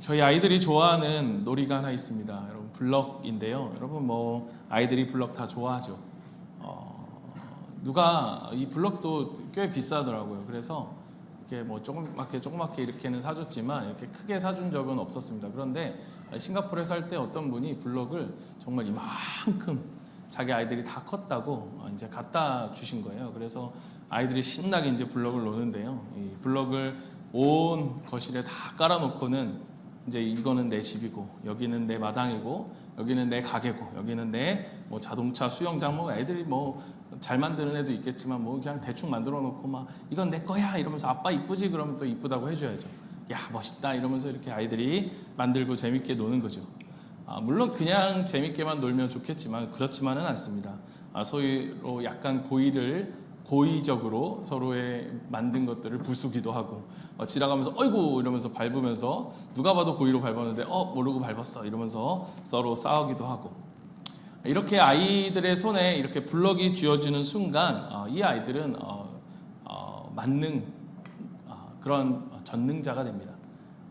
저희 아이들이 좋아하는 놀이가 하나 있습니다. 여러분, 블럭인데요. 여러분 아이들이 블럭 다 좋아하죠. 누가 이 블럭도 꽤 비싸더라고요. 그래서 이렇게 조그맣게 이렇게는 사줬지만 이렇게 크게 사준 적은 없었습니다. 그런데 싱가포르에 살 때 어떤 분이 블럭을 정말 이만큼 자기 아이들이 다 컸다고 이제 갖다 주신 거예요. 그래서 아이들이 신나게 이제 블럭을 노는데요. 이 블럭을 온 거실에 다 깔아놓고는 이제 이거는 내 집이고, 여기는 내 마당이고, 여기는 내 가게고, 여기는 내 자동차 수영장, 애들이 잘 만드는 애도 있겠지만 그냥 대충 만들어 놓고 이건 내 거야 이러면서 아빠 이쁘지? 그러면 또 이쁘다고 해줘야죠. 야, 멋있다 이러면서 이렇게 아이들이 만들고 재밌게 노는 거죠. 물론 그냥 재밌게만 놀면 좋겠지만 그렇지만은 않습니다. 서로 약간 고의적으로 서로의 만든 것들을 부수기도 하고, 지나가면서 어이구 이러면서 밟으면서 누가 봐도 고의로 밟았는데 모르고 밟았어 이러면서 서로 싸우기도 하고, 이렇게 아이들의 손에 이렇게 블럭이 쥐어지는 순간 이 아이들은 만능 그런 전능자가 됩니다.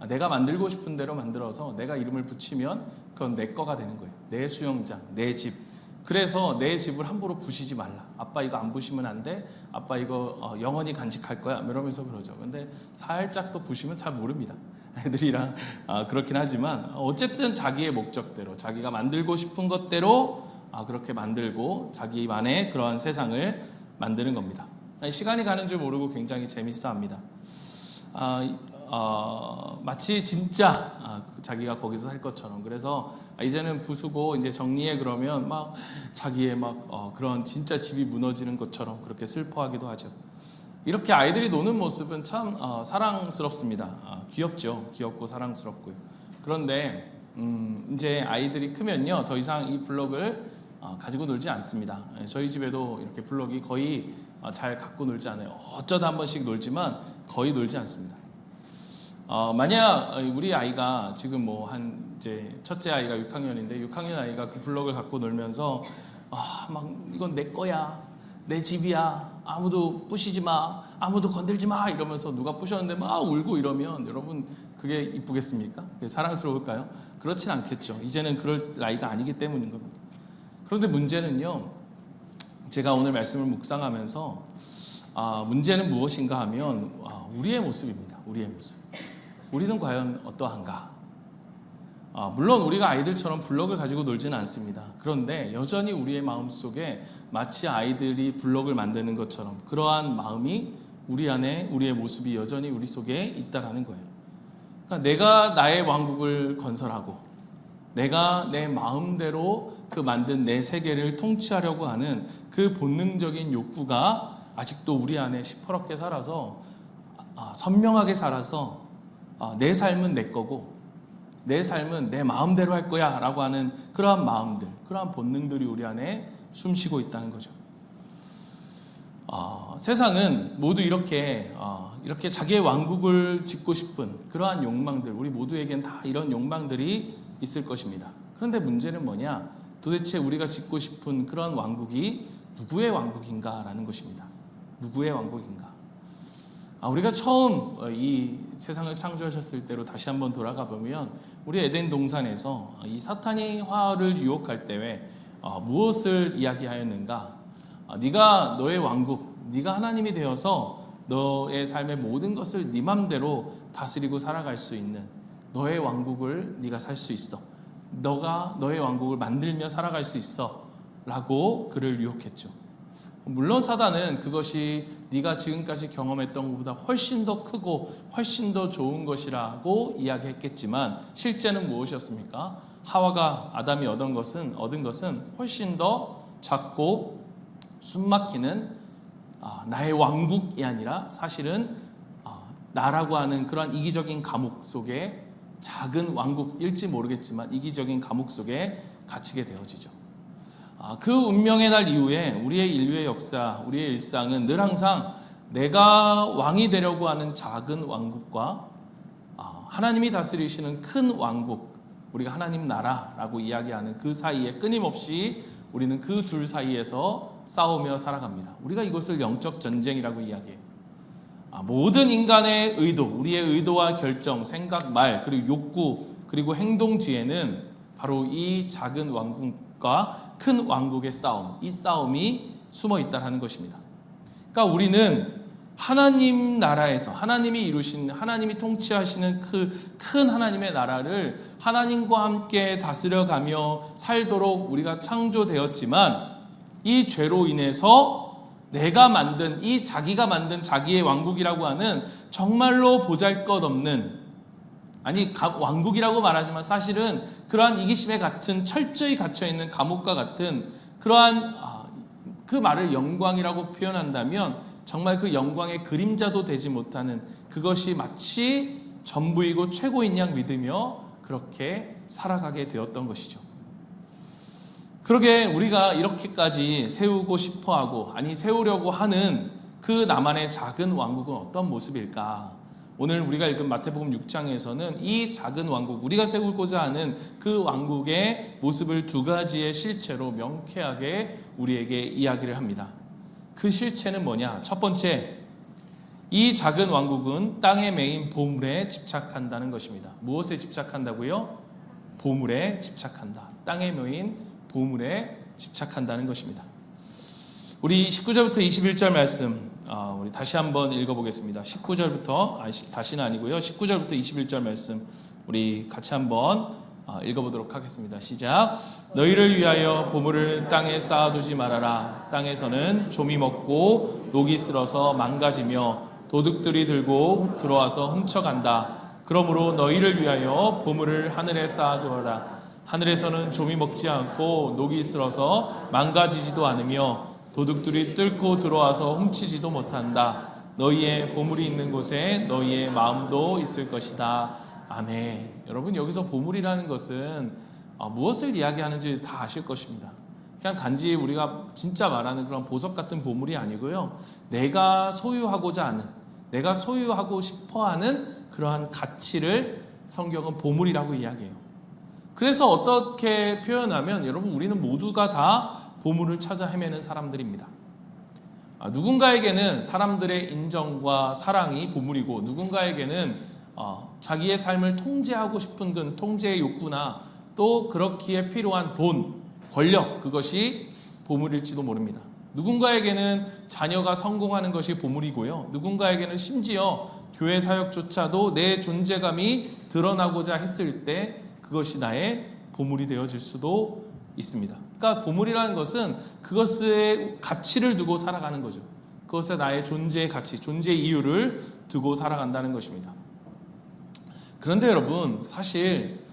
내가 만들고 싶은 대로 만들어서 내가 이름을 붙이면 그건 내 거가 되는 거예요. 내 수영장, 내 집. 그래서 내 집을 함부로 부시지 말라. 아빠 이거 안 부시면 안 돼. 아빠 이거 영원히 간직할 거야. 이러면서 그러죠. 근데 살짝 또 부시면 잘 모릅니다. 애들이랑 그렇긴 하지만 어쨌든 자기의 목적대로, 자기가 만들고 싶은 것대로 그렇게 만들고 자기만의 그러한 세상을 만드는 겁니다. 시간이 가는 줄 모르고 굉장히 재밌어합니다. 마치 진짜 자기가 거기서 살 것처럼. 그래서 이제는 부수고 이제 정리해 그러면 자기의 그런 진짜 집이 무너지는 것처럼 그렇게 슬퍼하기도 하죠. 이렇게 아이들이 노는 모습은 참 사랑스럽습니다. 귀엽죠. 귀엽고 사랑스럽고요. 그런데 이제 아이들이 크면요, 더 이상 이 블럭을 가지고 놀지 않습니다. 저희 집에도 이렇게 블럭이 거의 잘 갖고 놀지 않아요. 어쩌다 한 번씩 놀지만 거의 놀지 않습니다. 만약 우리 아이가 지금 이제 첫째 아이가 6학년인데 6학년 아이가 그 블럭을 갖고 놀면서 이건 내 거야, 내 집이야, 아무도 부시지 마, 아무도 건들지 마 이러면서 누가 부셨는데 막 울고 이러면 여러분 그게 이쁘겠습니까? 그게 사랑스러울까요? 그렇진 않겠죠. 이제는 그럴 나이가 아니기 때문인 겁니다. 그런데 문제는요, 제가 오늘 말씀을 묵상하면서 문제는 무엇인가 하면 우리의 모습입니다. 우리의 모습. 우리는 과연 어떠한가? 물론 우리가 아이들처럼 블럭을 가지고 놀지는 않습니다. 그런데 여전히 우리의 마음속에 마치 아이들이 블럭을 만드는 것처럼 그러한 마음이 우리 안에, 우리의 모습이 여전히 우리 속에 있다라는 거예요. 그러니까 내가 나의 왕국을 건설하고 내가 내 마음대로 그 만든 내 세계를 통치하려고 하는 그 본능적인 욕구가 아직도 우리 안에 시퍼렇게 살아서 선명하게 살아서 내 삶은 내 거고 내 삶은 내 마음대로 할 거야 라고 하는 그러한 마음들, 그러한 본능들이 우리 안에 숨쉬고 있다는 거죠. 세상은 모두 이렇게 자기의 왕국을 짓고 싶은 그러한 욕망들, 우리 모두에겐 다 이런 욕망들이 있을 것입니다. 그런데 문제는 뭐냐? 도대체 우리가 짓고 싶은 그런 왕국이 누구의 왕국인가 라는 것입니다. 누구의 왕국인가? 우리가 처음 이 세상을 창조하셨을 때로 다시 한번 돌아가 보면 우리 에덴 동산에서 이 사탄이 화를 유혹할 때에 무엇을 이야기하였는가? 네가 너의 왕국, 네가 하나님이 되어서 너의 삶의 모든 것을 네 맘대로 다스리고 살아갈 수 있는 너의 왕국을 네가 살 수 있어. 너가 너의 왕국을 만들며 살아갈 수 있어 라고 그를 유혹했죠. 물론 사단은 그것이 네가 지금까지 경험했던 것보다 훨씬 더 크고 훨씬 더 좋은 것이라고 이야기했겠지만 실제는 무엇이었습니까? 하와가 아담이 얻은 것은 훨씬 더 작고 숨막히는 나의 왕국이 아니라 사실은 나라고 하는 그러한 이기적인 감옥 속에, 작은 왕국일지 모르겠지만 이기적인 감옥 속에 갇히게 되어지죠. 그 운명의 날 이후에 우리의 인류의 역사, 우리의 일상은 늘 항상 내가 왕이 되려고 하는 작은 왕국과 하나님이 다스리시는 큰 왕국, 우리가 하나님 나라라고 이야기하는 그 사이에 끊임없이 우리는 그 둘 사이에서 싸우며 살아갑니다. 우리가 이것을 영적 전쟁이라고 이야기해요. 모든 인간의 의도, 우리의 의도와 결정, 생각, 말, 그리고 욕구, 그리고 행동 뒤에는 바로 이 작은 왕국과 큰 왕국의 싸움, 이 싸움이 숨어 있다는 것입니다. 그러니까 우리는 하나님 나라에서 하나님이 이루신, 하나님이 통치하시는 그 큰 하나님의 나라를 하나님과 함께 다스려가며 살도록 우리가 창조되었지만, 이 죄로 인해서 내가 만든, 이 자기가 만든 자기의 왕국이라고 하는 정말로 보잘것없는, 아니 왕국이라고 말하지만 사실은 그러한 이기심에 같은, 철저히 갇혀있는 감옥과 같은 그러한 그 말을 영광이라고 표현한다면 정말 그 영광의 그림자도 되지 못하는, 그것이 마치 전부이고 최고인 양 믿으며 그렇게 살아가게 되었던 것이죠. 그러게 우리가 이렇게까지 세우고 싶어하고, 아니 세우려고 하는 그 나만의 작은 왕국은 어떤 모습일까? 오늘 우리가 읽은 마태복음 6장에서는 이 작은 왕국, 우리가 세우고자 하는 그 왕국의 모습을 두 가지의 실체로 명쾌하게 우리에게 이야기를 합니다. 그 실체는 뭐냐? 첫 번째, 이 작은 왕국은 땅에 매인 보물에 집착한다는 것입니다. 무엇에 집착한다고요? 보물에 집착한다. 땅에 매인 보물에 집착한다는 것입니다. 우리 19절부터 21절 말씀 우리 다시 한번 읽어보겠습니다. 19절부터 다시는 아니고요. 19절부터 21절 말씀 우리 같이 한번 읽어보도록 하겠습니다. 시작. 너희를 위하여 보물을 땅에 쌓아두지 말아라. 땅에서는 좀이 먹고 녹이 쓸어서 망가지며 도둑들이 들고 들어와서 훔쳐간다. 그러므로 너희를 위하여 보물을 하늘에 쌓아두어라. 하늘에서는 좀이 먹지 않고 녹이 쓸어서 망가지지도 않으며 도둑들이 뚫고 들어와서 훔치지도 못한다. 너희의 보물이 있는 곳에 너희의 마음도 있을 것이다. 아멘. 여러분, 여기서 보물이라는 것은 무엇을 이야기하는지 다 아실 것입니다. 그냥 단지 우리가 진짜 말하는 그런 보석 같은 보물이 아니고요, 내가 소유하고자 하는, 내가 소유하고 싶어하는 그러한 가치를 성경은 보물이라고 이야기해요. 그래서 어떻게 표현하면 여러분, 우리는 모두가 다 보물을 찾아 헤매는 사람들입니다. 누군가에게는 사람들의 인정과 사랑이 보물이고, 누군가에게는 자기의 삶을 통제하고 싶은 그 통제의 욕구나 또 그렇기에 필요한 돈, 권력, 그것이 보물일지도 모릅니다. 누군가에게는 자녀가 성공하는 것이 보물이고요, 누군가에게는 심지어 교회 사역조차도 내 존재감이 드러나고자 했을 때 그것이 나의 보물이 되어질 수도 있습니다. 그러니까 보물이라는 것은 그것의 가치를 두고 살아가는 거죠. 그것에 나의 존재의 가치, 존재의 이유를 두고 살아간다는 것입니다. 그런데 여러분, 사실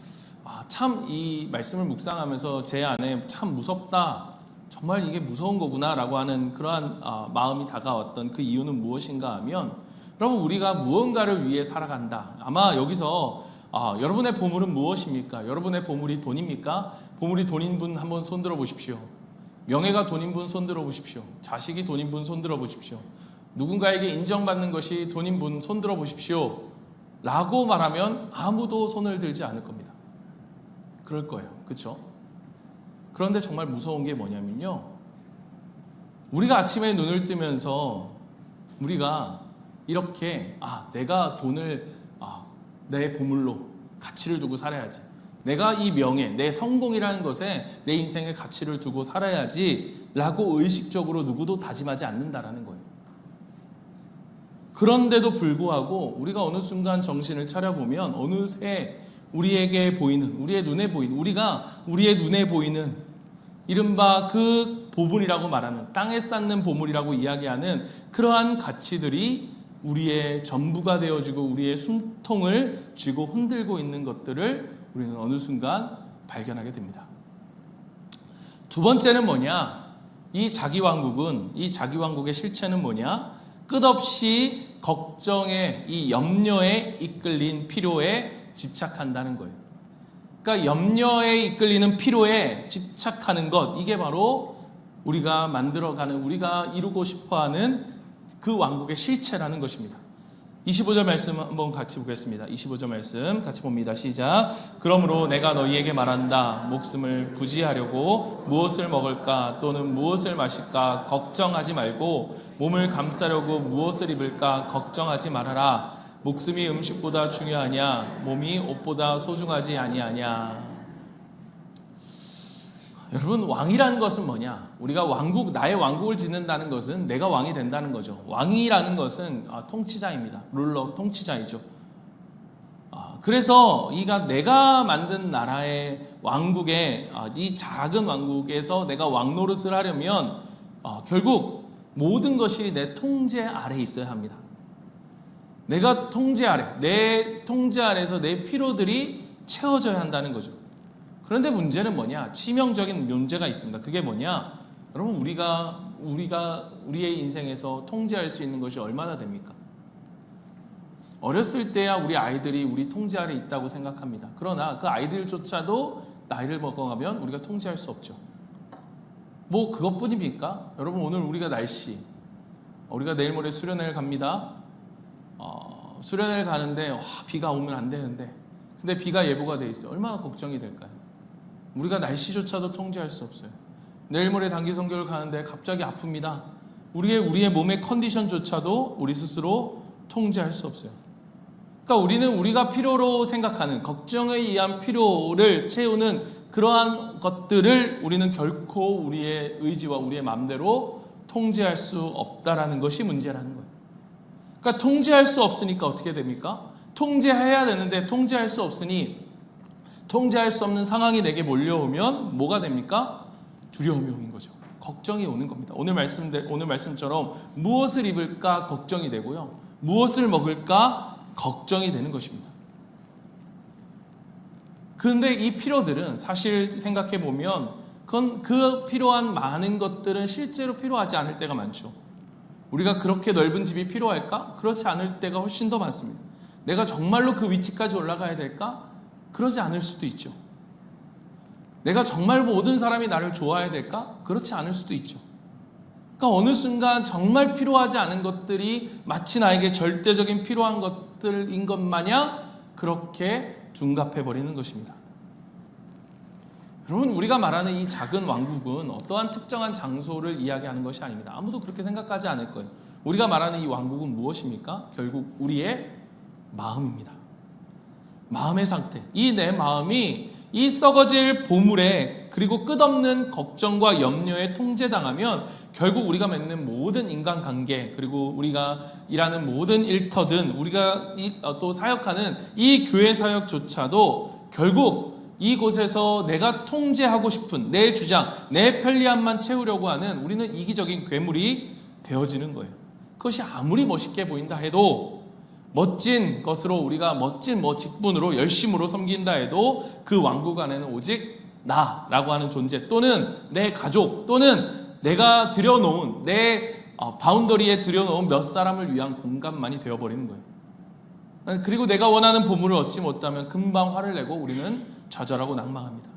참 이 말씀을 묵상하면서 제 안에 참 무섭다, 정말 이게 무서운 거구나 라고 하는 그러한 마음이 다가왔던 그 이유는 무엇인가 하면, 여러분, 우리가 무언가를 위해 살아간다. 아마 여기서 여러분의 보물은 무엇입니까? 여러분의 보물이 돈입니까? 보물이 돈인 분 한번 손들어 보십시오. 명예가 돈인 분 손들어 보십시오. 자식이 돈인 분 손들어 보십시오. 누군가에게 인정받는 것이 돈인 분 손들어 보십시오 라고 말하면 아무도 손을 들지 않을 겁니다. 그럴 거예요. 그렇죠? 그런데 정말 무서운 게 뭐냐면요, 우리가 아침에 눈을 뜨면서 우리가 이렇게 내가 돈을 내 보물로 가치를 두고 살아야지, 내가 이 명예, 내 성공이라는 것에 내 인생의 가치를 두고 살아야지 라고 의식적으로 누구도 다짐하지 않는다라는 거예요. 그런데도 불구하고 우리가 어느 순간 정신을 차려보면 어느새 우리에게 보이는, 우리의 눈에 보이는, 우리가 우리의 눈에 보이는 이른바 그 보물이라고 말하는, 땅에 쌓는 보물이라고 이야기하는 그러한 가치들이 우리의 전부가 되어지고 우리의 숨통을 쥐고 흔들고 있는 것들을 우리는 어느 순간 발견하게 됩니다. 두 번째는 뭐냐? 이 자기왕국은, 이 자기왕국의 실체는 뭐냐? 끝없이 걱정에, 이 염려에 이끌린 필요에 집착한다는 거예요. 그러니까 염려에 이끌리는 필요에 집착하는 것, 이게 바로 우리가 만들어가는, 우리가 이루고 싶어하는 그 왕국의 실체라는 것입니다. 25절 말씀 한번 같이 보겠습니다. 25절 말씀 같이 봅니다. 시작. 그러므로 내가 너희에게 말한다. 목숨을 부지하려고 무엇을 먹을까 또는 무엇을 마실까 걱정하지 말고 몸을 감싸려고 무엇을 입을까 걱정하지 말아라. 목숨이 음식보다 중요하냐 몸이 옷보다 소중하지 아니하냐. 여러분, 왕이라는 것은 뭐냐? 우리가 나의 왕국을 짓는다는 것은 내가 왕이 된다는 거죠. 왕이라는 것은 통치자입니다. 룰러, 통치자이죠. 그래서 내가 만든 나라의 왕국에, 이 작은 왕국에서 내가 왕노릇을 하려면 결국 모든 것이 내 통제 아래에 있어야 합니다. 내가 통제 아래, 내 통제 아래에서 내 필요들이 채워져야 한다는 거죠. 그런데 문제는 뭐냐? 치명적인 문제가 있습니다. 그게 뭐냐? 여러분, 우리가 우리의 인생에서 통제할 수 있는 것이 얼마나 됩니까? 어렸을 때야 우리 아이들이 우리 통제 아래 있다고 생각합니다. 그러나 그 아이들조차도 나이를 먹어가면 우리가 통제할 수 없죠. 뭐 그것뿐입니까? 여러분, 오늘 우리가 날씨, 우리가 내일 모레 수련회를 갑니다. 수련회를 가는데 비가 오면 안 되는데, 근데 비가 예보가 돼 있어요. 얼마나 걱정이 될까요? 우리가 날씨조차도 통제할 수 없어요. 내일 모레 단기 선교를 가는데 갑자기 아픕니다. 우리의 몸의 컨디션조차도 우리 스스로 통제할 수 없어요. 그러니까 우리는 우리가 필요로 생각하는, 걱정에 의한 필요를 채우는 그러한 것들을 우리는 결코 우리의 의지와 우리의 마음대로 통제할 수 없다라는 것이 문제라는 거예요. 그러니까 통제할 수 없으니까 어떻게 됩니까? 통제해야 되는데 통제할 수 없으니, 통제할 수 없는 상황이 내게 몰려오면 뭐가 됩니까? 두려움이 오는 거죠. 걱정이 오는 겁니다. 오늘 말씀처럼 무엇을 입을까 걱정이 되고요. 무엇을 먹을까 걱정이 되는 것입니다. 그런데 이 필요들은 사실 생각해 보면 그 필요한 많은 것들은 실제로 필요하지 않을 때가 많죠. 우리가 그렇게 넓은 집이 필요할까? 그렇지 않을 때가 훨씬 더 많습니다. 내가 정말로 그 위치까지 올라가야 될까? 그러지 않을 수도 있죠. 내가 정말 모든 사람이 나를 좋아해야 될까? 그렇지 않을 수도 있죠. 그러니까 어느 순간 정말 필요하지 않은 것들이 마치 나에게 절대적인 필요한 것들인 것 마냥 그렇게 둔갑해버리는 것입니다. 여러분, 우리가 말하는 이 작은 왕국은 어떠한 특정한 장소를 이야기하는 것이 아닙니다. 아무도 그렇게 생각하지 않을 거예요. 우리가 말하는 이 왕국은 무엇입니까? 결국 우리의 마음입니다. 마음의 상태, 이 내 마음이 이 썩어질 보물에, 그리고 끝없는 걱정과 염려에 통제당하면 결국 우리가 맺는 모든 인간관계, 그리고 우리가 일하는 모든 일터든 우리가 또 사역하는 이 교회 사역조차도 결국 이곳에서 내가 통제하고 싶은 내 주장, 내 편리함만 채우려고 하는 우리는 이기적인 괴물이 되어지는 거예요. 그것이 아무리 멋있게 보인다 해도, 멋진 것으로 우리가 멋진 직분으로 열심으로 섬긴다 해도 그 왕국 안에는 오직 나라고 하는 존재, 또는 내 가족, 또는 내가 들여놓은 내 바운더리에 들여놓은 몇 사람을 위한 공간만이 되어버리는 거예요. 그리고 내가 원하는 보물을 얻지 못하면 금방 화를 내고 우리는 좌절하고 낭망합니다.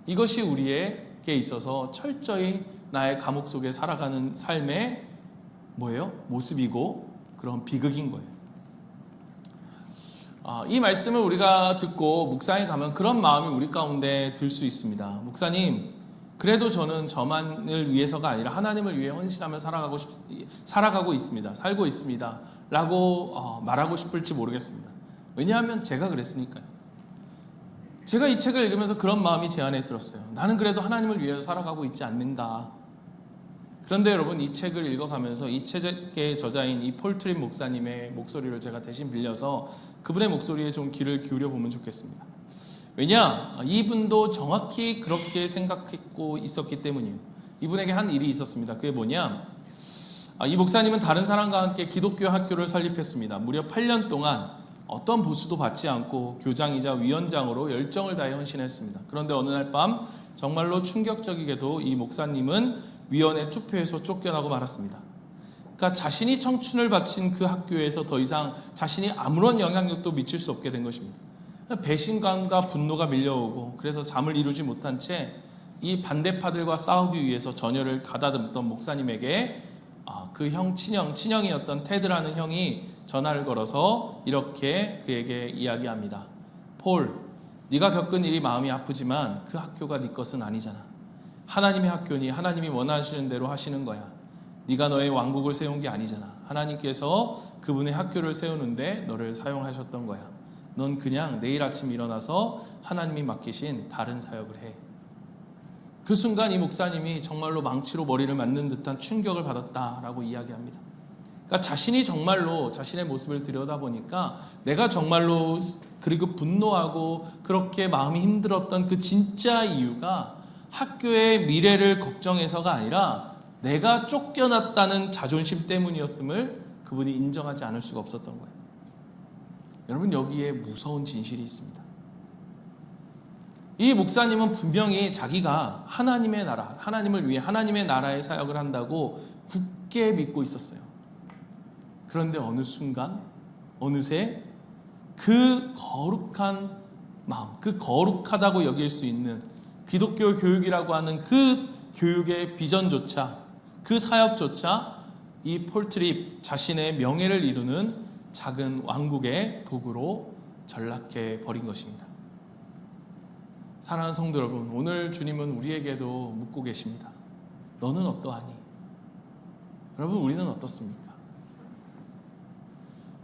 이것이 우리에게 있어서 철저히 나의 감옥 속에 살아가는 삶의 모습이고 그런 비극인 거예요. 이 말씀을 우리가 듣고 묵상에 가면 그런 마음이 우리 가운데 들 수 있습니다. 목사님, 그래도 저는 저만을 위해서가 아니라 하나님을 위해 헌신하며 살고 있습니다 라고 말하고 싶을지 모르겠습니다. 왜냐하면 제가 그랬으니까요. 제가 이 책을 읽으면서 그런 마음이 제 안에 들었어요. 나는 그래도 하나님을 위해서 살아가고 있지 않는가. 그런데 여러분, 이 책을 읽어가면서 이 책의 저자인 이 폴 트림 목사님의 목소리를 제가 대신 빌려서 그분의 목소리에 좀 귀를 기울여 보면 좋겠습니다. 왜냐? 이분도 정확히 그렇게 생각했고 있었기 때문이에요. 이분에게 한 일이 있었습니다. 그게 뭐냐? 이 목사님은 다른 사람과 함께 기독교 학교를 설립했습니다. 무려 8년 동안 어떤 보수도 받지 않고 교장이자 위원장으로 열정을 다해 헌신했습니다. 그런데 어느 날 밤 정말로 충격적이게도 이 목사님은 위원회 투표에서 쫓겨나고 말았습니다. 그러니까 자신이 청춘을 바친 그 학교에서 더 이상 자신이 아무런 영향력도 미칠 수 없게 된 것입니다. 배신감과 분노가 밀려오고, 그래서 잠을 이루지 못한 채 이 반대파들과 싸우기 위해서 전열을 가다듬던 목사님에게 그 친형이었던 테드라는 형이 전화를 걸어서 이렇게 그에게 이야기합니다. 폴, 네가 겪은 일이 마음이 아프지만 그 학교가 네 것은 아니잖아. 하나님의 학교니 하나님이 원하시는 대로 하시는 거야. 네가 너의 왕국을 세운 게 아니잖아. 하나님께서 그분의 학교를 세우는데 너를 사용하셨던 거야. 넌 그냥 내일 아침 일어나서 하나님이 맡기신 다른 사역을 해. 그 순간 이 목사님이 정말로 망치로 머리를 맞는 듯한 충격을 받았다라고 이야기합니다. 그러니까 자신이 정말로 자신의 모습을 들여다보니까 내가 정말로 그리고 분노하고 그렇게 마음이 힘들었던 그 진짜 이유가 학교의 미래를 걱정해서가 아니라 내가 쫓겨났다는 자존심 때문이었음을 그분이 인정하지 않을 수가 없었던 거예요. 여러분, 여기에 무서운 진실이 있습니다. 이 목사님은 분명히 자기가 하나님의 나라, 하나님을 위해 하나님의 나라의 사역을 한다고 굳게 믿고 있었어요. 그런데 어느 순간, 어느새 그 거룩한 마음, 그 거룩하다고 여길 수 있는 기독교 교육이라고 하는 그 교육의 비전조차, 그 사역조차 이 폴 트립 자신의 명예를 이루는 작은 왕국의 도구로 전락해 버린 것입니다. 사랑하는 성도 여러분, 오늘 주님은 우리에게도 묻고 계십니다. 너는 어떠하니? 여러분, 우리는 어떻습니까?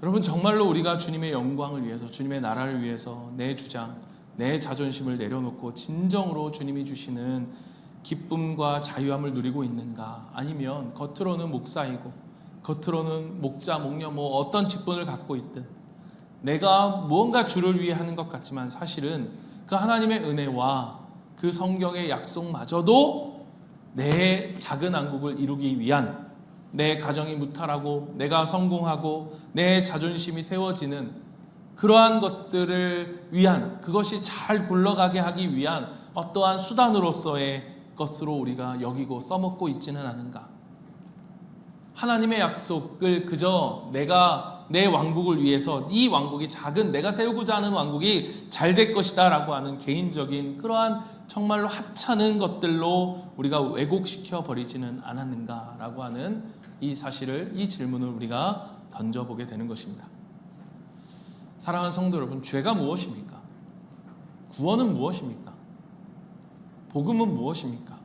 여러분, 정말로 우리가 주님의 영광을 위해서, 주님의 나라를 위해서 내 주장, 내 자존심을 내려놓고 진정으로 주님이 주시는 기쁨과 자유함을 누리고 있는가? 아니면 겉으로는 목사이고 겉으로는 목자, 목녀 뭐 어떤 직분을 갖고 있든 내가 무언가 주를 위해 하는 것 같지만 사실은 그 하나님의 은혜와 그 성경의 약속마저도 내 작은 왕국을 이루기 위한, 내 가정이 무탈하고 내가 성공하고 내 자존심이 세워지는 그러한 것들을 위한, 그것이 잘 굴러가게 하기 위한 어떠한 수단으로서의 것으로 우리가 여기고 써먹고 있지는 않은가? 하나님의 약속을 그저 내가 내 왕국을 위해서, 이 왕국이 작은 내가 세우고자 하는 왕국이 잘 될 것이다 라고 하는 개인적인 그러한 정말로 하찮은 것들로 우리가 왜곡시켜 버리지는 않았는가 라고 하는 이 사실을, 이 질문을 우리가 던져보게 되는 것입니다. 사랑하는 성도 여러분, 죄가 무엇입니까? 구원은 무엇입니까? 복음은 무엇입니까?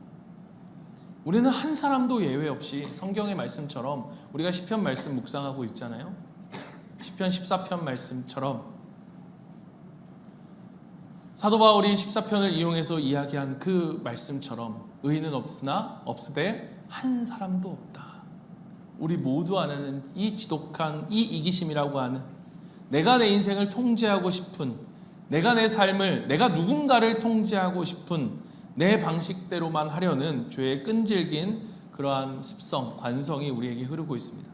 우리는 한 사람도 예외 없이 성경의 말씀처럼 우리가 시편 말씀 묵상하고 있잖아요. 시편 14편 말씀처럼 사도 바울이 14편을 이용해서 이야기한 그 말씀처럼 의인은 없으나 없으되 한 사람도 없다. 우리 모두 아는 이 지독한 이 이기심이라고 하는, 내가 내 인생을 통제하고 싶은, 내가 내 삶을, 내가 누군가를 통제하고 싶은 내 방식대로만 하려는 죄의 끈질긴 그러한 습성, 관성이 우리에게 흐르고 있습니다.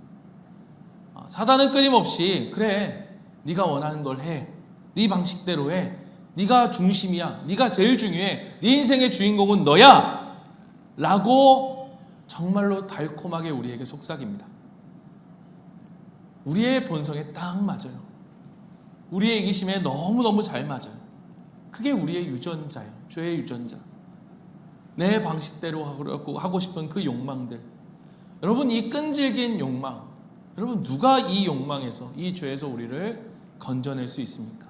사단은 끊임없이 그래, 네가 원하는 걸 해, 네 방식대로 해, 네가 중심이야, 네가 제일 중요해, 네 인생의 주인공은 너야 라고 정말로 달콤하게 우리에게 속삭입니다. 우리의 본성에 딱 맞아요. 우리의 이기심에 너무너무 잘 맞아요. 그게 우리의 유전자예요. 죄의 유전자. 내 방식대로 하고 싶은 그 욕망들. 여러분, 이 끈질긴 욕망, 여러분, 누가 이 욕망에서, 이 죄에서 우리를 건져낼 수 있습니까?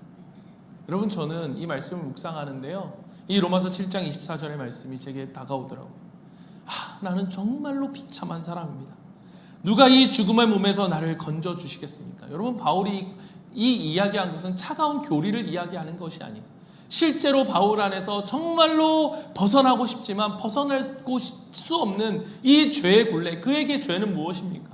여러분, 저는 이 말씀을 묵상하는데요, 이 로마서 7장 24절의 말씀이 제게 다가오더라고요. 나는 정말로 비참한 사람입니다. 누가 이 죽음의 몸에서 나를 건져주시겠습니까? 여러분, 바울이 이 이야기한 것은 차가운 교리를 이야기하는 것이 아니에요. 실제로 바울 안에서 정말로 벗어나고 싶지만 벗어날 수 없는 이 죄의 굴레, 그에게 죄는 무엇입니까?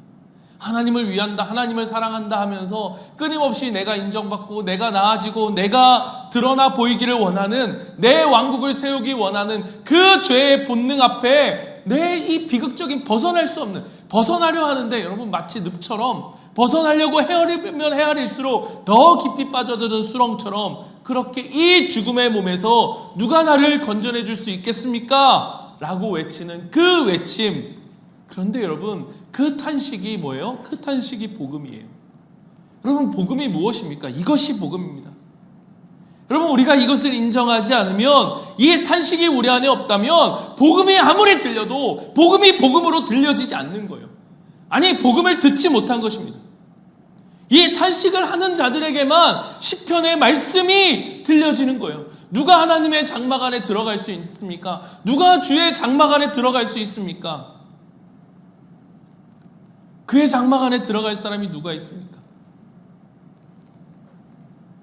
하나님을 위한다, 하나님을 사랑한다 하면서 끊임없이 내가 인정받고 내가 나아지고 내가 드러나 보이기를 원하는, 내 왕국을 세우기 원하는 그 죄의 본능 앞에 내 이 비극적인 벗어날 수 없는, 벗어나려 하는데 여러분, 마치 늪처럼 벗어나려고 헤아리면 헤아릴수록 더 깊이 빠져드는 수렁처럼 그렇게 이 죽음의 몸에서 누가 나를 건져내 줄 수 있겠습니까? 라고 외치는 그 외침. 그런데 여러분, 그 탄식이 뭐예요? 그 탄식이 복음이에요. 여러분, 복음이 무엇입니까? 이것이 복음입니다. 여러분, 우리가 이것을 인정하지 않으면, 이 탄식이 우리 안에 없다면 복음이 아무리 들려도 복음이 복음으로 들려지지 않는 거예요. 아니, 복음을 듣지 못한 것입니다. 이 탄식을 하는 자들에게만 시편의 말씀이 들려지는 거예요. 누가 하나님의 장막 안에 들어갈 수 있습니까? 누가 주의 장막 안에 들어갈 수 있습니까? 그의 장막 안에 들어갈 사람이 누가 있습니까?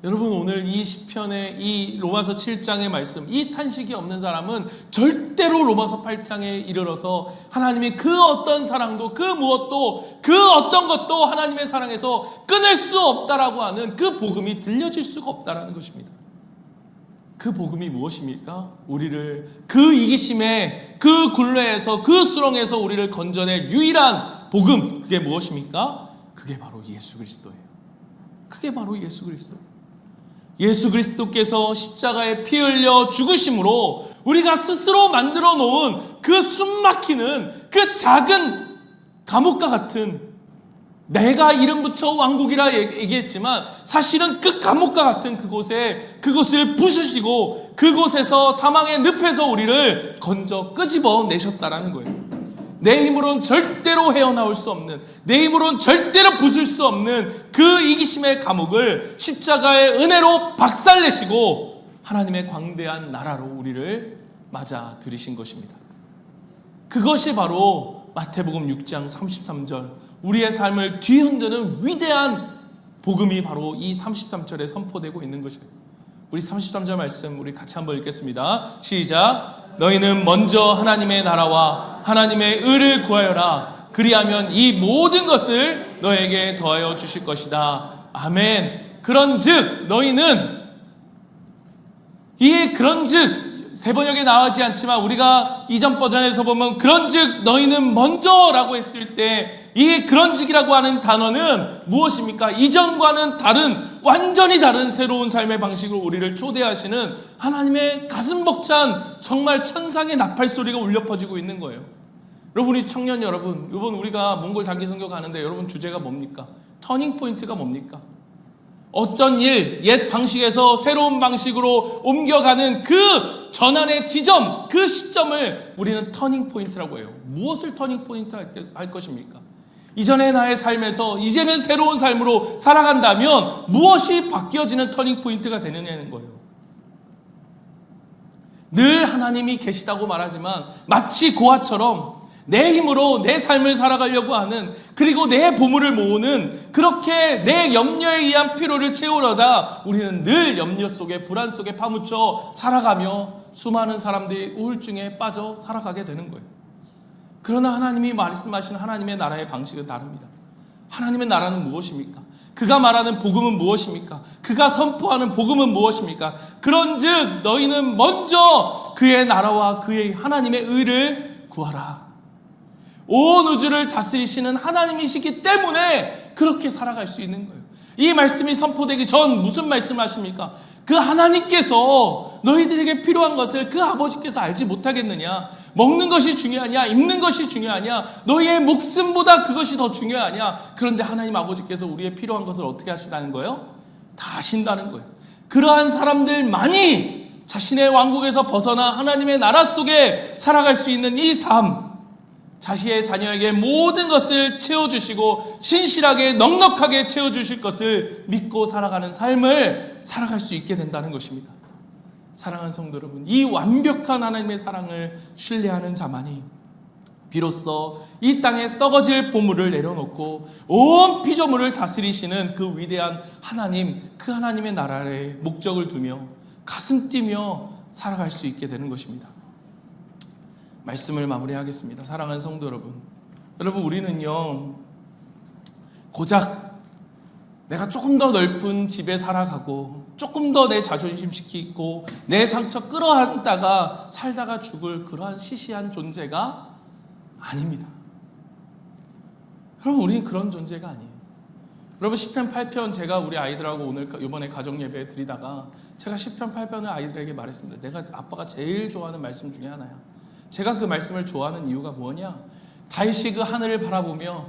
여러분, 오늘 이 시편의 이 로마서 7장의 말씀, 이 탄식이 없는 사람은 절대로 로마서 8장에 이르러서 하나님의 그 어떤 사랑도, 그 무엇도, 그 어떤 것도 하나님의 사랑에서 끊을 수 없다라고 하는 그 복음이 들려질 수가 없다라는 것입니다. 그 복음이 무엇입니까? 우리를 그 이기심의 그 굴레에서, 그 수렁에서 우리를 건져낼 유일한 복음, 그게 무엇입니까? 그게 바로 예수 그리스도예요. 그게 바로 예수 그리스도. 예수 그리스도께서 십자가에 피 흘려 죽으심으로 우리가 스스로 만들어 놓은 그 숨막히는 그 작은 감옥과 같은, 내가 이름 붙여 왕국이라 얘기했지만 사실은 그 감옥과 같은 그곳을 부수시고 그곳에서 사망의 늪에서 우리를 건져 끄집어 내셨다라는 거예요. 내 힘으로는 절대로 헤어나올 수 없는, 내 힘으로는 절대로 부술 수 없는 그 이기심의 감옥을 십자가의 은혜로 박살내시고 하나님의 광대한 나라로 우리를 맞아 들이신 것입니다. 그것이 바로 마태복음 6장 33절, 우리의 삶을 뒤흔드는 위대한 복음이 바로 이 33절에 선포되고 있는 것입니다. 우리 33절 말씀 우리 같이 한번 읽겠습니다. 시작. 너희는 먼저 하나님의 나라와 하나님의 의를 구하여라. 그리하면 이 모든 것을 너에게 더하여 주실 것이다. 아멘. 그런즉 너희는, 이 그런즉 세 번역에 나오지 않지만 우리가 이전 버전에서 보면 그런즉 너희는 먼저라고 했을 때 이 그런즉이라고 하는 단어는 무엇입니까? 이전과는 다른, 완전히 다른 새로운 삶의 방식으로 우리를 초대하시는 하나님의 가슴 벅찬 정말 천상의 나팔 소리가 울려 퍼지고 있는 거예요. 여러분, 우리 청년 여러분, 이번 우리가 몽골 단기 선교 가는데 여러분 주제가 뭡니까? 터닝 포인트가 뭡니까? 어떤 일, 옛 방식에서 새로운 방식으로 옮겨가는 그 전환의 지점, 그 시점을 우리는 터닝 포인트라고 해요. 무엇을 터닝 포인트 할 것입니까? 이전의 나의 삶에서 이제는 새로운 삶으로 살아간다면 무엇이 바뀌어지는 터닝 포인트가 되느냐는 거예요. 늘 하나님이 계시다고 말하지만 마치 고아처럼 내 힘으로 내 삶을 살아가려고 하는, 그리고 내 보물을 모으는, 그렇게 내 염려에 의한 피로를 채우려다 우리는 늘 염려 속에, 불안 속에 파묻혀 살아가며 수많은 사람들이 우울증에 빠져 살아가게 되는 거예요. 그러나 하나님이 말씀하신 하나님의 나라의 방식은 다릅니다. 하나님의 나라는 무엇입니까? 그가 말하는 복음은 무엇입니까? 그가 선포하는 복음은 무엇입니까? 그런즉 너희는 먼저 그의 나라와 그의 하나님의 의를 구하라. 온 우주를 다스리시는 하나님이시기 때문에 그렇게 살아갈 수 있는 거예요. 이 말씀이 선포되기 전 무슨 말씀하십니까? 그 하나님께서 너희들에게 필요한 것을 그 아버지께서 알지 못하겠느냐? 먹는 것이 중요하냐? 입는 것이 중요하냐? 너희의 목숨보다 그것이 더 중요하냐? 그런데 하나님 아버지께서 우리의 필요한 것을 어떻게 하신다는 거예요? 다 하신다는 거예요. 그러한 사람들만이 자신의 왕국에서 벗어나 하나님의 나라 속에 살아갈 수 있는 이 삶, 자신의 자녀에게 모든 것을 채워주시고 신실하게 넉넉하게 채워주실 것을 믿고 살아가는 삶을 살아갈 수 있게 된다는 것입니다. 사랑하는 성도 여러분, 이 완벽한 하나님의 사랑을 신뢰하는 자만이 비로소 이 땅에 썩어질 보물을 내려놓고 온 피조물을 다스리시는 그 위대한 하나님, 그 하나님의 나라에 목적을 두며 가슴 뛰며 살아갈 수 있게 되는 것입니다. 말씀을 마무리하겠습니다. 사랑하는 성도 여러분, 우리는요 고작 내가 조금 더 넓은 집에 살아가고 조금 더 내 자존심 시키고 내 상처 끌어안다가 살다가 죽을 그러한 시시한 존재가 아닙니다. 여러분, 우리는 그런 존재가 아니에요. 여러분, 시편 8편 제가 우리 아이들하고 오늘 이번에 가정예배 드리다가 제가 시편 8편을 아이들에게 말했습니다. 내가 아빠가 제일 좋아하는 말씀 중에 하나야. 제가 그 말씀을 좋아하는 이유가 뭐냐? 다윗이 그 하늘을 바라보며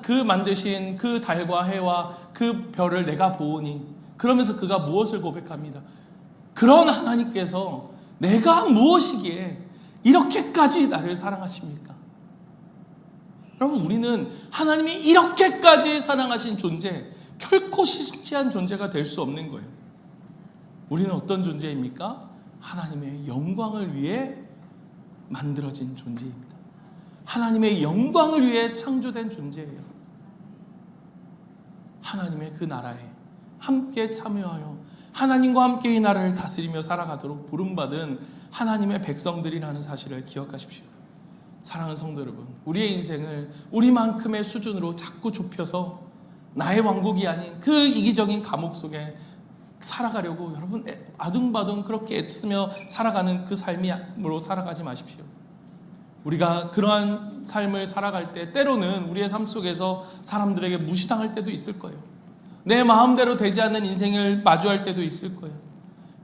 그 만드신 그 달과 해와 그 별을 내가 보오니, 그러면서 그가 무엇을 고백합니다. 그런 하나님께서 내가 무엇이기에 이렇게까지 나를 사랑하십니까? 여러분, 우리는 하나님이 이렇게까지 사랑하신 존재, 결코 실지한 존재가 될 수 없는 거예요. 우리는 어떤 존재입니까? 하나님의 영광을 위해 만들어진 존재입니다. 하나님의 영광을 위해 창조된 존재예요. 하나님의 그 나라에 함께 참여하여 하나님과 함께 이 나라를 다스리며 살아가도록 부름받은 하나님의 백성들이라는 사실을 기억하십시오. 사랑하는 성도 여러분, 우리의 인생을 우리만큼의 수준으로 자꾸 좁혀서 나의 왕국이 아닌 그 이기적인 감옥 속에 살아가려고 여러분 아둥바둥 그렇게 애쓰며 살아가는 그 삶으로 살아가지 마십시오. 우리가 그러한 삶을 살아갈 때 때로는 우리의 삶 속에서 사람들에게 무시당할 때도 있을 거예요. 내 마음대로 되지 않는 인생을 마주할 때도 있을 거예요.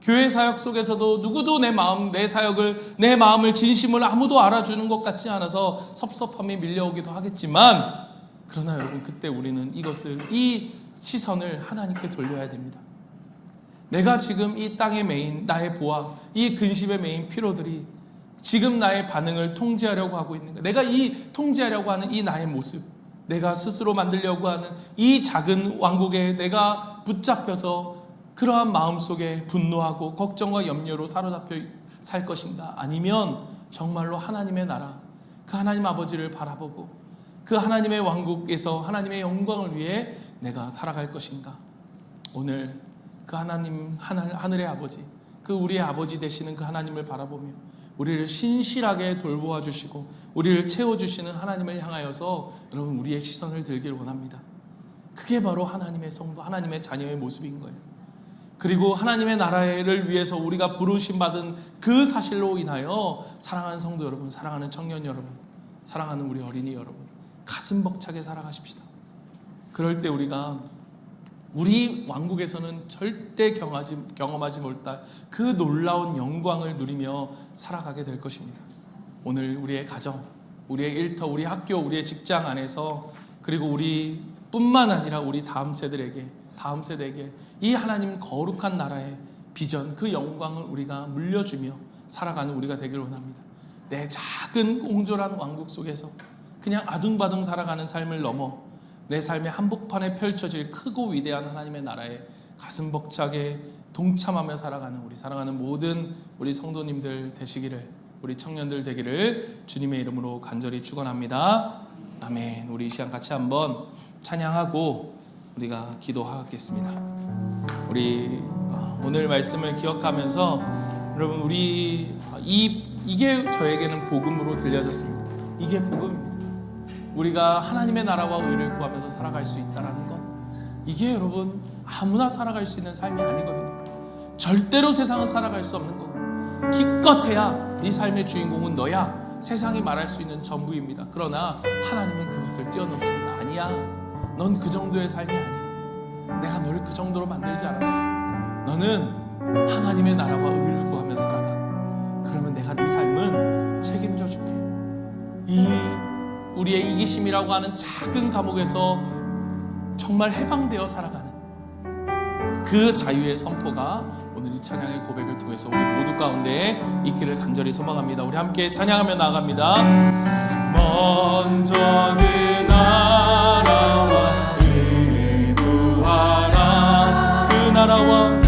교회 사역 속에서도 누구도 내 사역을, 내 마음을, 진심을 아무도 알아주는 것 같지 않아서 섭섭함이 밀려오기도 하겠지만, 그러나 여러분, 그때 우리는 이 시선을 하나님께 돌려야 됩니다. 내가 지금 이 땅에 메인 나의 보아, 이 근심에 메인 피로들이 지금 나의 반응을 통제하려고 하고 있는 것, 내가 통제하려고 하는 이 나의 모습, 내가 스스로 만들려고 하는 이 작은 왕국에 내가 붙잡혀서 그러한 마음속에 분노하고 걱정과 염려로 사로잡혀 살 것인가? 아니면 정말로 하나님의 나라, 그 하나님 아버지를 바라보고 그 하나님의 왕국에서 하나님의 영광을 위해 내가 살아갈 것인가? 오늘 그 하나님, 하늘의 아버지, 그 우리의 아버지 되시는 그 하나님을 바라보며 우리를 신실하게 돌보아 주시고 우리를 채워주시는 하나님을 향하여서 여러분 우리의 시선을 들기를 원합니다. 그게 바로 하나님의 성도, 하나님의 자녀의 모습인 거예요. 그리고 하나님의 나라를 위해서 우리가 부르심 받은 그 사실로 인하여 사랑하는 성도 여러분, 사랑하는 청년 여러분, 사랑하는 우리 어린이 여러분, 가슴 벅차게 살아가십시다. 그럴 때 우리가 우리 왕국에서는 절대 경험하지 못할 그 놀라운 영광을 누리며 살아가게 될 것입니다. 오늘 우리의 가정, 우리의 일터, 우리 학교, 우리의 직장 안에서, 그리고 우리뿐만 아니라 우리 다음 세대에게 이 하나님 거룩한 나라의 비전, 그 영광을 우리가 물려주며 살아가는 우리가 되기를 원합니다. 내 작은 옹졸한 왕국 속에서 그냥 아둥바둥 살아가는 삶을 넘어 내 삶의 한복판에 펼쳐질 크고 위대한 하나님의 나라에 가슴 벅차게 동참하며 살아가는 우리 사랑하는 모든 우리 성도님들 되시기를, 우리 청년들 되기를 주님의 이름으로 간절히 축원합니다. 아멘. 우리 이 시간 같이 한번 찬양하고 우리가 기도하겠습니다. 우리 오늘 말씀을 기억하면서 여러분, 이게 저에게는 복음으로 들려졌습니다. 이게 복음입니다. 우리가 하나님의 나라와 의를 구하면서 살아갈 수 있다는 것, 이게 여러분 아무나 살아갈 수 있는 삶이 아니거든요. 절대로 세상은 살아갈 수 없는 거고, 기껏해야 네 삶의 주인공은 너야, 세상이 말할 수 있는 전부입니다. 그러나 하나님은 그것을 뛰어넘습니다. 아니야, 넌 그 정도의 삶이 아니야. 내가 너를 그 정도로 만들지 않았어. 너는 하나님의 나라와 의를 구하며 살아가. 그러면 내가 네 삶은 책임져 줄게. 우리의 이기심이라고 하는 작은 감옥에서 정말 해방되어 살아가는 그 자유의 선포가 오늘 이 찬양의 고백을 통해서 우리 모두 가운데 있기를 간절히 소망합니다. 우리 함께 찬양하며 나아갑니다. 먼저 그 나라와 의를 구하라. 그 나라와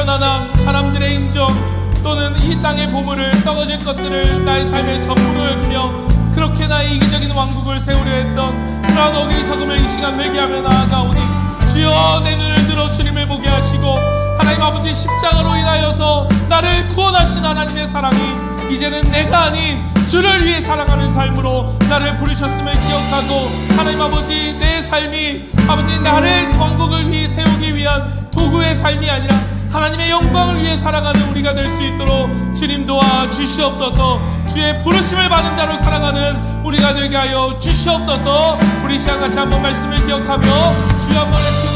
편안함, 사람들의 인정 또는 이 땅의 보물을, 썩어질 것들을 나의 삶의 전부로 여기며 그렇게 나의 이기적인 왕국을 세우려 했던 그러한 어리석음을 이 시간 회개하며 나아가오니 주여 내 눈을 들어 주님을 보게 하시고 하나님 아버지 십자가로 인하여서 나를 구원하신 하나님의 사랑이 이제는 내가 아닌 주를 위해 사랑하는 삶으로 나를 부르셨음을 기억하고 하나님 아버지 내 삶이 아버지 나를 왕국을 위해 세우기 위한 도구의 삶이 아니라 하나님의 영광을 위해 살아가는 우리가 될 수 있도록 주님 도와 주시옵소서. 주의 부르심을 받은 자로 살아가는 우리가 되게 하여 주시옵소서. 우리 시간 같이 한번 말씀을 기억하며 주여 한번 외치고